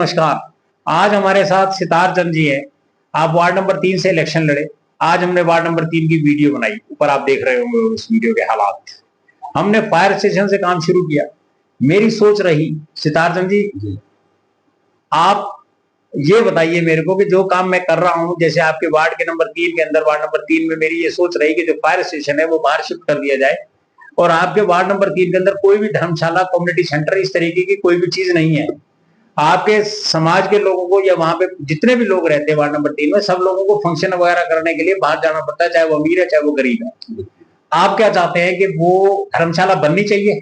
नमस्कार। आज हमारे साथ सितार चंद जी हैं। आप वार्ड नंबर 3 से इलेक्शन लड़े। आज हमने वार्ड नंबर 3 की वीडियो बनाई, ऊपर आप देख रहे होंगे उस वीडियो के हालात। हमने फायर स्टेशन से काम शुरू किया। मेरी सोच रही, सितार चंद जी, आप ये बताइए मेरे को कि जो काम मैं कर रहा हूं, जैसे आपके वार्ड के नंबर 3 के अंदर, वार्ड नंबर 3 में मेरी ये सोच रही कि जो फायर स्टेशन है वो बाहर शिफ्ट कर दिया जाए, और आपके वार्ड नंबर 3 के अंदर कोई भी धर्मशाला, कम्युनिटी सेंटर, इस तरीके की कोई भी चीज नहीं है। आपके समाज के लोगों को या वहां पे जितने भी लोग रहते हैं वार्ड नंबर 3 में, सब लोगों को फंक्शन वगैरह करने के लिए बाहर जाना पड़ता है, चाहे वो अमीर है चाहे वो गरीब है। आप क्या चाहते हैं कि वो धर्मशाला बननी चाहिए?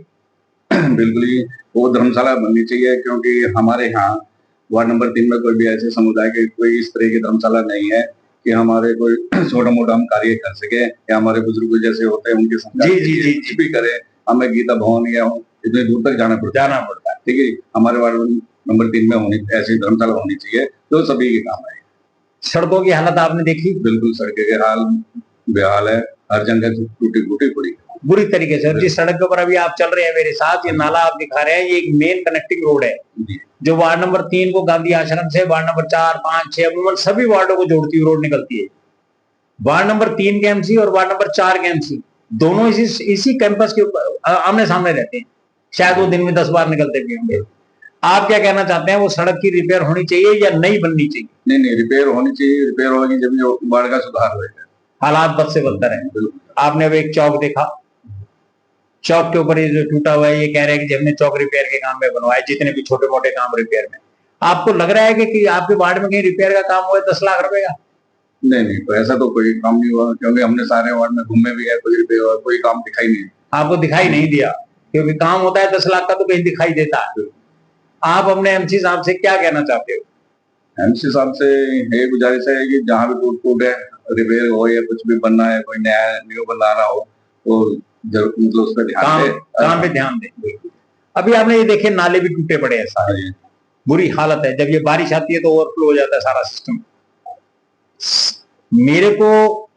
बिल्कुल ही वो धर्मशाला बननी चाहिए, क्योंकि हमारे यहाँ वार्ड नंबर 3 में कोई भी ऐसे समुदाय के कोई इस तरह की धर्मशाला नहीं है कि हमारे कोई छोटा मोटा हम कार्य कर सके, या हमारे बुजुर्ग जैसे होते हैं उनके संग भी करें। हमें गीता भवन या इतनी दूर तक जाना पड़ता है। ठीक है, हमारे वार्ड नंबर 3 में होनी ऐसी धर्मशाला होनी चाहिए जो सभी के काम है। सड़कों की हालत आपने देखी? बिल्कुल, सड़कें के हाल बेहाल है, हर जगह टूटी फूटी पड़ी बुरी तरीके से। और जिस सड़क के ऊपर अभी आप चल रहे हैं मेरे साथ, ये नाला आप दिखा रहे हैं, ये एक मेन कनेक्टिंग रोड है जो वार्ड नंबर 3 को गांधी आश्रम से वार्ड नंबर 4, 5, 6 अमूमन सभी वार्डों को जोड़ती हुई रोड निकलती है। वार्ड नंबर 3 के एमसी और वार्ड नंबर 4 के एमसी दोनों इसी कैंपस के ऊपर आमने सामने रहते हैं। शायद वो दिन में 10 बार निकलते भी होंगे। आप क्या कहना चाहते हैं, वो सड़क की रिपेयर होनी चाहिए या नहीं बननी चाहिए? नहीं, रिपेयर होनी चाहिए। रिपेयर होगी जब वार्ड का सुधार होगा। हालात बद से बदतर है। आपने अब एक चौक देखा, चौक के ऊपर ये जो टूटा हुआ है, ये कह रहे हैं कि हमने चौक रिपेयर के काम में बनवाए, जितने भी छोटे मोटे काम रिपेयर में। आपको लग रहा है कि आपके वार्ड में कहीं रिपेयर का काम हुआ है 10 लाख रुपए का? नहीं, तो ऐसा तो कोई काम नहीं हुआ, क्योंकि हमने सारे वार्ड में घूमे भी है, कोई काम दिखाई नहीं। आपको दिखाई नहीं दिया? क्योंकि काम होता है 10 लाख का तो कहीं दिखाई देता है। आप अपने एमसी साहब से क्या कहना चाहते हो? एमसी साहब से ये गुजारिश है कि जहाँ भी टूट है, रिपेयर हो या कुछ भी बनना है, कोई नया न्यू बनाना हो, तो जरूर मतलब उस पर काम पे ध्यान दें। अभी आपने ये देखे नाले भी टूटे पड़े हैं सारे, बुरी हालत है। जब ये बारिश आती है तो ओवरफ्लो हो जाता है सारा सिस्टम। मेरे को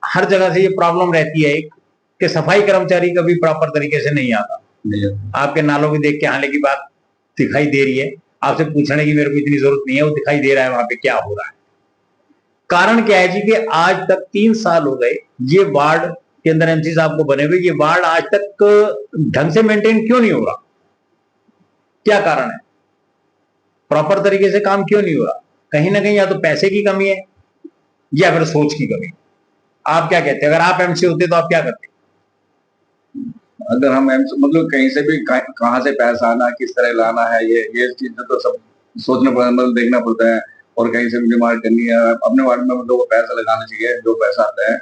हर जगह से ये प्रॉब्लम रहती है कि सफाई कर्मचारी कभी प्रॉपर तरीके से नहीं आता। आपके नालों की देख के आने की बात दिखाई दे रही है, आपसे पूछने की मेरे को इतनी जरूरत नहीं है, वो दिखाई दे रहा है वहां पे क्या हो रहा है। कारण क्या है जी कि आज तक 3 साल हो गए ये वार्ड के अंदर एमसी साहब को बने हुए, ये वार्ड आज तक ढंग से मेंटेन क्यों नहीं हो रहा? क्या कारण है? प्रॉपर तरीके से काम क्यों नहीं हो रहा? कहीं ना कहीं या तो पैसे की कमी है या फिर सोच की कमी। आप क्या कहते हैं, अगर आप एमसी होते तो आप क्या करते? अगर हम मतलब कहीं से भी कहाँ से पैसा आना, किस तरह लाना है, ये चीज तो सब सोचना पड़ता है, मतलब देखना पड़ता है। और कहीं से भी डिमांड करनी है अपने वार्ड में, मतलब वो पैसा लगाना चाहिए, जो पैसा आता है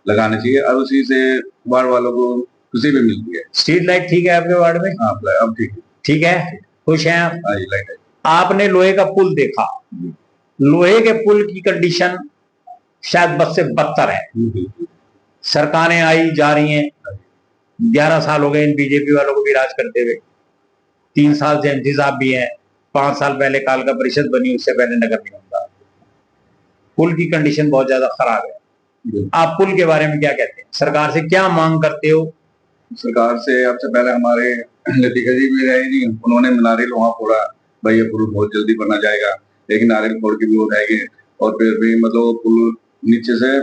लगाना चाहिए, और उसी से वार्ड वालों को खुशी भी मिलती है। स्ट्रीट लाइट ठीक है आपके वार्ड में? हाँ, अब ठीक है। खुश हैं आप? लाइट है। आपने लोहे का पुल देखा, लोहे के पुल की कंडीशन शायद बद से बदतर है। सरकारें आई जा रही हैं, 11 साल हो गए इन बीजेपी वालों को भी राज करते हुए। 3 साल से एमसी साहब भी हैं, 5 साल पहले कालका परिषद बनी, उससे पहले नगर निगम था। पुल की कंडीशन बहुत ज्यादा खराब है। आप पुल के बारे में क्या कहते हैं, सरकार से क्या मांग करते हो? सरकार से सबसे पहले हमारे लतीका जी भी रहे जी, उन्होंने नारियल वहां फोड़ा, भाई ये पुल बहुत जल्दी बना जाएगा, लेकिन नारियल फोड़ के भी हो जाएगी। और फिर भी मतलब पुल नीचे से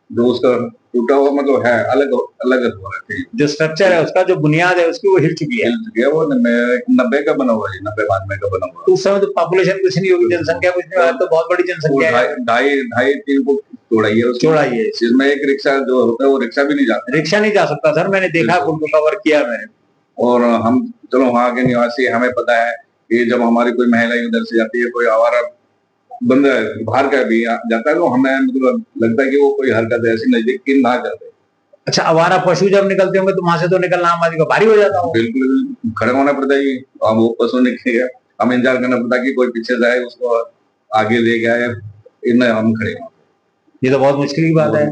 जो उसका टूटा हुआ मतलब है, अलग अलग हो रहा है। जो स्ट्रक्चर है उसका, जो बुनियाद है उसकी, वो हिल चुकी है। वो 90 का बना हुआ है, 90-92 का बना हुआ। उस समय तो पॉपुलेशन कुछ नहीं होगी, जनसंख्या कुछ नहीं, तो बहुत बड़ी जनसंख्या है। 2.5-3 फुट चौड़ाई है, चौड़ाई है। इसमें एक रिक्शा जो होता है वो रिक्शा भी नहीं जाता। रिक्शा नहीं जा सकता सर, मैंने देखा, पुल को कवर किया मैंने। और हम चलो वहाँ के निवासी, हमें पता है कि जब हमारी कोई महिला उधर से जाती है, कोई आवारा बंदा बाहर का भी जाता है, तो हमें मतलब लगता है कि वो कोई हरकत ऐसी नजदीक की ना करते। अच्छा, आवारा पशु जब निकलते होंगे तो वहां से तो निकलना आम आदमी को भारी हो जाता हो। बिल्कुल, खड़े होना पड़ता है। अब वो पशु निकलेगा, हमें इंतजार करना पड़ता है कि कोई पीछे जाए, उसको आगे ले गया, इनमें हम खड़े हों। ये तो बहुत मुश्किल की बात है।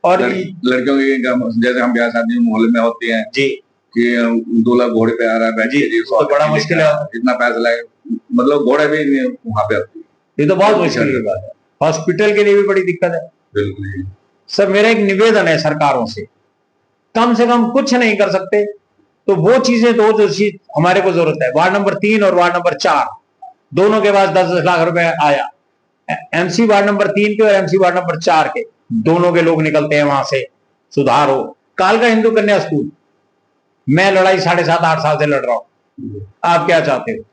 और लड़कियों की जैसे हम ब्याह शादी मोहल्ले में होती है जी, कि दूल्हा घोड़े पे आ रहा है, बैठ जी, तो बड़ा मुश्किल है। इतना पैसा लगे, मतलब घोड़े भी वहां पे आती है। ये तो बहुत मुश्किल की बात है। हॉस्पिटल के लिए भी बड़ी दिक्कत है। बिल्कुल सर, मेरा एक निवेदन है सरकारों से कम कुछ नहीं कर सकते तो वो चीजें दो जो चीज हमारे को जरूरत है। वार्ड नंबर 3 और वार्ड नंबर 4 दोनों के पास 10-10 लाख रुपए आया। एमसी वार्ड नंबर 3 के और एमसी वार्ड नंबर 4 के दोनों के लोग निकलते हैं वहां से, सुधार हो। कालका हिंदू कन्या स्कूल, मैं लड़ाई 7.5-8 साल से लड़ रहा हूं, आप क्या चाहते हो?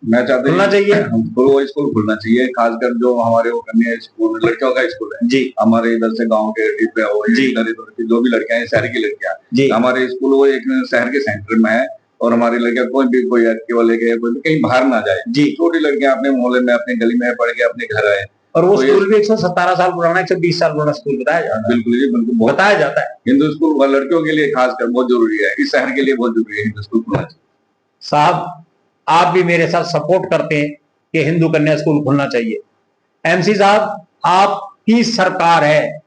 मैं चाहता खुलना चाहिए, वो स्कूल खुलना चाहिए, खासकर जो हमारे वो कन्या स्कूल लड़कियों का स्कूल है जी, हमारे इधर से गांव के डिब्बे हो जी, इधर इधर की जो भी लड़कियां हैं, शहर की लड़कियां जी, हमारे स्कूल वो एक शहर के सेंटर में है, और हमारी लड़कियां कोई भी कोई एक्टिवा लेके कोई भी कहीं बाहर ना जाए जी, छोटी लड़कियां अपने मोहल्ले में अपनी गली में पढ़ के अपने घर आए। और वो तो ये स्कूल भी 117 साल पुराना, 120 साल पुराना स्कूल बताया जाता है, बिल्कुल जी बिल्कुल बहुत बताया जाता है। हिंदू स्कूल लड़कियों के लिए खासकर बहुत जरूरी है, इस शहर के लिए बहुत जरूरी है हिंदू स्कूल खुलना चाहिए। साहब, आप भी मेरे साथ सपोर्ट करते हैं कि हिंदू कन्या स्कूल खुलना चाहिए। एमसी साहब, आपकी सरकार है,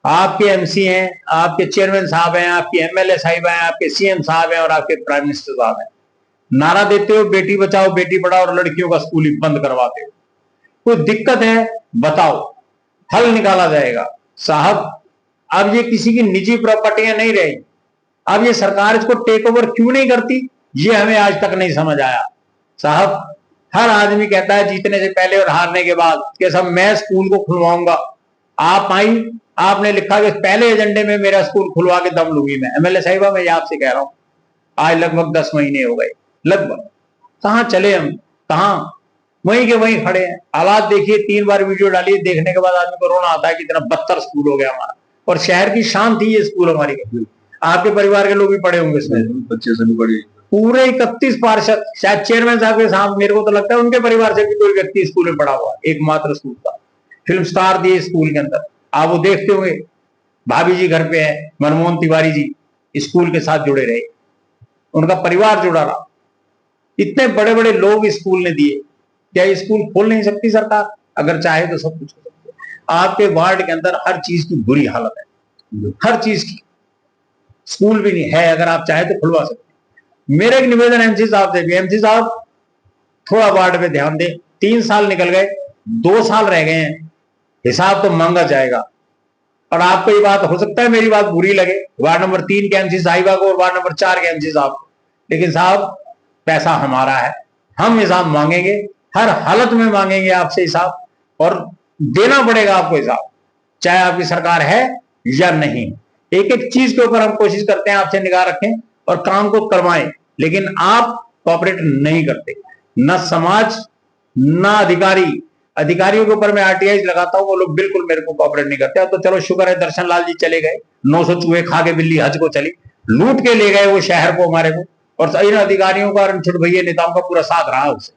आपके एमसी हैं, आपके चेयरमैन साहब हैं, आपके एमएलए साहिब हैं, आपके सीएम साहब हैं और आपके प्राइम मिनिस्टर साहब हैं। नारा देते हो बेटी बचाओ बेटी पढ़ाओ और लड़कियों का स्कूल ही बंद करवाते हो। कोई दिक्कत है बताओ, हल निकाला जाएगा। साहब, अब ये किसी की निजी प्रॉपर्टियां नहीं रही, अब ये सरकार इसको टेक ओवर क्यों नहीं करती, ये हमें आज तक नहीं समझ आया। साहब, हर आदमी कहता है जीतने से पहले और हारने के बाद कि सब मैं स्कूल को खुलवाऊंगा। आप आई, आपने लिखा कि पहले एजेंडे में मेरा स्कूल खुलवा के दम लूंगी मैं। एमएलए साहिबा, मैं आपसे कह रहा हूं, आज लगभग 10 महीने हो गए, लगभग। कहां चले हम, कहां, वहीं के वहीं खड़े हैं। हालात देखिए, 3 बार वीडियो डाली, देखने के बाद आदमी को रोना आता है कि इतना बदतर स्कूल हो गया हमारा, और शहर की शान थी ये स्कूल हमारी। आपके परिवार के लोग भी पढ़े होंगे इसमें, बच्चे से भी बड़ी पूरे 31 पार्षद, शायद चेयरमैन साहब के साथ मेरे को तो लगता है उनके परिवार से भी कोई व्यक्ति स्कूल में पढ़ा हुआ, एकमात्र स्कूल था। फिल्म स्टार दिए स्कूल के अंदर, आप वो देखते होंगे, भाभी जी घर पे है, मनमोहन तिवारी जी स्कूल के साथ जुड़े रहे, उनका परिवार जुड़ा रहा। इतने बड़े बड़े लोग स्कूल ने दिए, क्या ये स्कूल खोल नहीं सकती सरकार? अगर चाहे तो सब कुछ हो सकता है। आपके वार्ड के अंदर हर चीज की बुरी हालत है, हर चीज की, स्कूल भी नहीं है, अगर आप चाहे तो खुलवा सकते। मेरा एक निवेदन एमसी साहब से भी, एमसी साहब थोड़ा वार्ड पे ध्यान दें। 3 साल निकल गए, 2 साल रह गए हैं, हिसाब तो मांगा जाएगा। और आपको ये बात हो सकता है मेरी बात बुरी लगे, वार्ड नंबर 3 के एमसी साहिबा को और वार्ड नंबर 4 के एमसी साहब को, लेकिन साहब पैसा हमारा है, हम हिसाब मांगेंगे, हर हालत में मांगेंगे आपसे हिसाब, और देना पड़ेगा आपको हिसाब, चाहे आपकी सरकार है या नहीं। एक एक चीज के ऊपर हम कोशिश करते हैं आपसे निगाह रखें और काम को करवाएं, लेकिन आप कोऑपरेट नहीं करते, न समाज न अधिकारी। अधिकारियों के ऊपर मैं आरटीआई लगाता हूं, वो लोग बिल्कुल मेरे को कोऑपरेट नहीं करते। अब तो चलो शुक्र है दर्शन लाल जी चले गए, 900 चूहे खा के बिल्ली हज को चली, लूट के ले गए वो शहर को हमारे को, और इन अधिकारियों का रणछोड़ भैया नेताओं का पूरा साथ रहा उसे।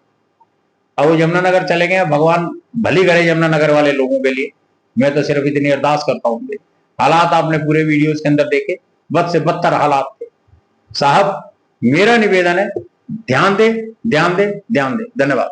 अब वो यमुनानगर चले गए, भगवान भली करे यमुनानगर वाले लोगों के लिए। मैं तो सिर्फ इतनी अरदास करता हूं। हालात आपने पूरे वीडियोस के अंदर देखे, बद से बदतर हालात थे। साहब, मेरा निवेदन है, ध्यान दे, ध्यान दे, ध्यान दे। धन्यवाद।